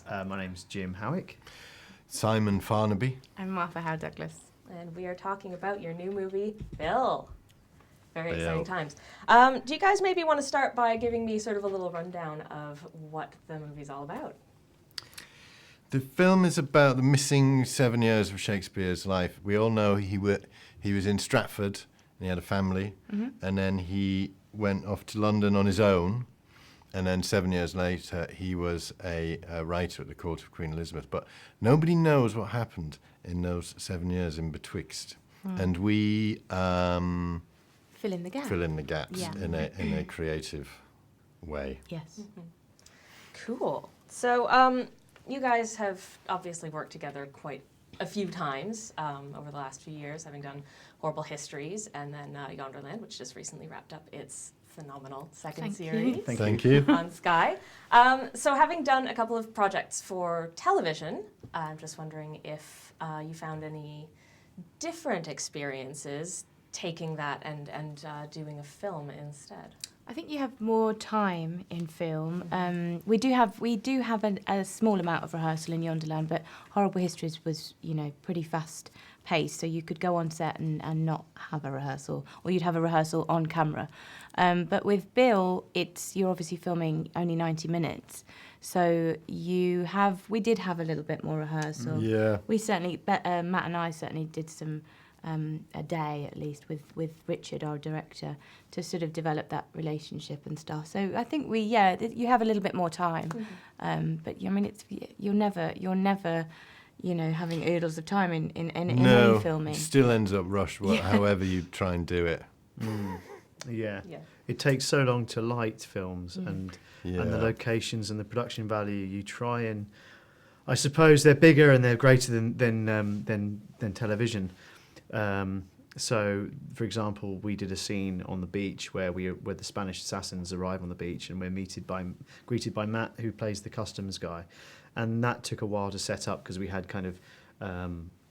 My name's Jim Howick. Simon Farnaby. I'm Martha Howe Douglas. And we are talking about your new movie, Bill. Very Bill. exciting times. Do you guys maybe want to start by giving me sort of a little rundown of what the movie's all about? The film is about the missing 7 years of Shakespeare's life. We all know he was in Stratford and he had a family, and then he went off to London on his own, and then 7 years later he was a writer at the court of Queen Elizabeth. But nobody knows what happened in those 7 years in betwixt, and we Fill in the gap. fill in the gaps Yeah. in a creative way. Yes. Cool. So, you guys have obviously worked together quite a few times over the last few years, having done Horrible Histories and then Yonderland, which just recently wrapped up its phenomenal second Thank you. series Thank you. on Sky. So having done a couple of projects for television, I'm just wondering if you found any different experiences taking that and doing a film instead. I think you have more time in film. We do have a small amount of rehearsal in Yonderland, but Horrible Histories was, pretty fast paced, so you could go on set and not have a rehearsal, or you'd have a rehearsal on camera. But with Bill, you're obviously filming only 90 minutes, so we did have a little bit more rehearsal. Yeah. We certainly, Matt and I certainly did some. A day at least with Richard, our director, to sort of develop that relationship and stuff. So I think you have a little bit more time, but you're never having oodles of time in any filming. It still ends up rushed, however you try and do it. Yeah. Yeah. It takes so long to light films and the locations and the production value. You try and, I suppose they're bigger and they're greater than television. So, for example, we did a scene on the beach where the Spanish assassins arrive on the beach, and we're greeted by Matt, who plays the customs guy, and that took a while to set up because we had kind of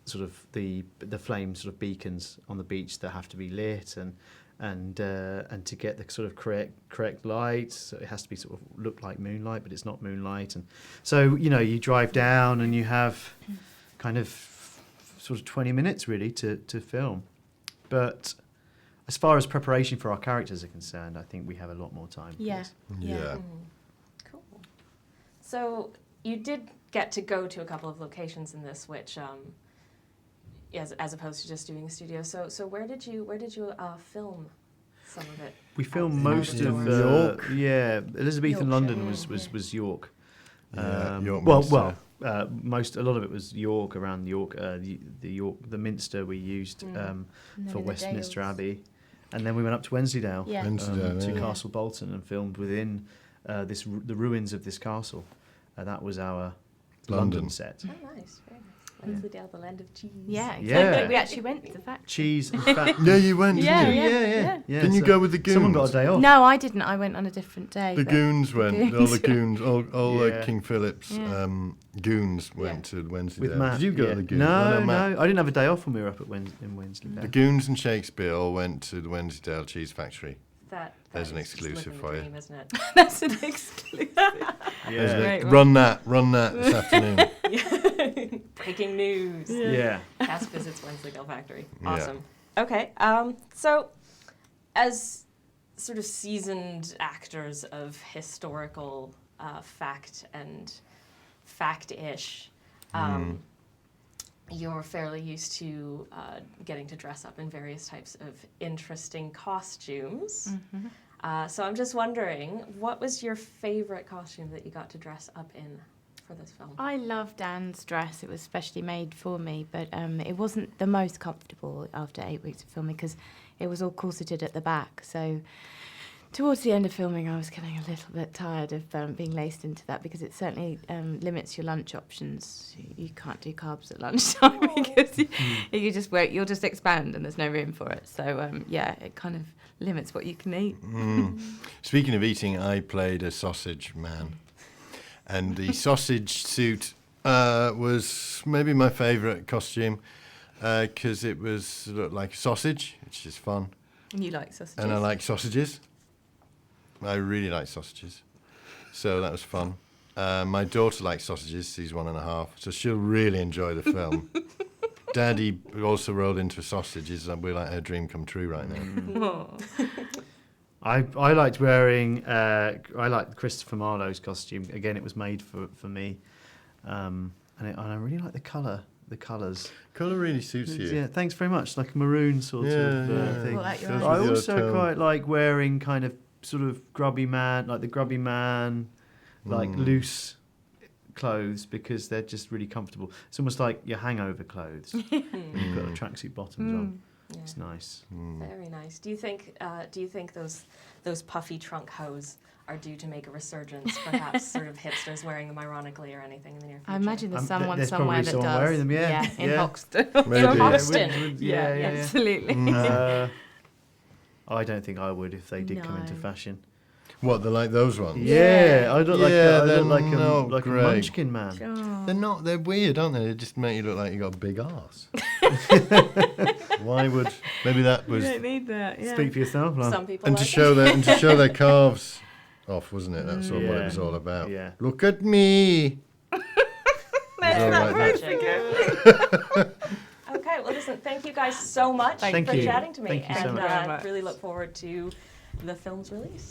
sort of the flame sort of beacons on the beach that have to be lit and to get the sort of correct light, so it has to be sort of look like moonlight, but it's not moonlight, and so you drive down and you have kind of sort of 20 minutes really to film. But as far as preparation for our characters are concerned, I think we have a lot more time. Yeah. Cool. So you did get to go to a couple of locations in this, which as opposed to just doing a studio. So where did you film some of it? We filmed most of York. Elizabethan London Yorkshire. was York. York A lot of it was York, around York, the Minster we used for Westminster Dales. Abbey, and then we went up to Wensleydale, Yeah. to Castle Bolton, and filmed within the ruins of this castle. That was our London set. Oh, nice. Very nice. Wensleydale, the land of cheese. Yeah, exactly. Yeah. We actually went to the factory. Cheese and fat. Yeah, you went, didn't Yeah, you? yeah. Didn't you go with the goons? Someone got a day off. No, I didn't. I went on a different day. The but- goons went. goons. All the goons. All Yeah. King Philip's Yeah. goons went to Wensleydale. With Matt. Did you go yeah. to the goons? No, Matt. I didn't have a day off when we were up at in Wensleydale. The goons and Shakespeare all went to the Wensleydale Cheese Factory. That There's an is just exclusive living for the you. dream, isn't it? That's an exclusive. There's Great a- one. run that this afternoon. Breaking news. Yeah. Cass visits Wensleydale Factory. Yeah. Awesome. Okay. So, as sort of seasoned actors of historical fact and fact-ish, you're fairly used to getting to dress up in various types of interesting costumes. So I'm just wondering, what was your favorite costume that you got to dress up in for this film? I loved Anne's dress. It was specially made for me, but it wasn't the most comfortable after 8 weeks of filming because it was all corseted at the back. So towards the end of filming, I was getting a little bit tired of being laced into that because it certainly limits your lunch options. You can't do carbs at lunchtime because you'll just expand and there's no room for it. So it kind of limits what you can eat. Speaking of eating, I played a sausage man. And the sausage suit was maybe my favourite costume because it looked like a sausage, which is fun. And you like sausages? And I like sausages. I really like sausages. So that was fun. My daughter likes sausages. She's 1.5, so she'll really enjoy the film. Daddy also rolled into sausages, and we're like her dream come true right now. I liked wearing. I liked Christopher Marlowe's costume. Again, it was made for me, and I really like the colours. Colour really suits you. Yeah, thanks very much. Like a maroon sort of thing. Well, like your Goes eyes. I with your also tone. quite like wearing kind of sort of grubby man, like the grubby man, like loose clothes because they're just really comfortable. It's almost like your hangover clothes. You've got the tracksuit bottoms on. Yeah. It's nice. Very nice. Do you think those puffy trunk hose are due to make a resurgence? Perhaps sort of hipsters wearing them ironically or anything in the near future. I imagine there's someone there's somewhere probably that someone does. wearing them, yeah. in Yeah. Hoxton. Maybe. In Hoxton. Yeah. Absolutely. I don't think I would if they did come into No. fashion. What, they're like those ones? Yeah, I look like Yeah, I they're look like not a great. munchkin man. Oh. They're not. They're weird, aren't they? They just make you look like you got a big arse. Why would? Maybe that was. You don't need that. Yeah. Speak for yourself, love. Some people And like to show their calves off, wasn't it? That's all what it Yeah. was all about. Yeah. Look at me. There's all that right, voice again. Okay, well, listen, thank you guys so much Thank for you. chatting to me. Thank you so and much. Very much. really look forward to the film's release.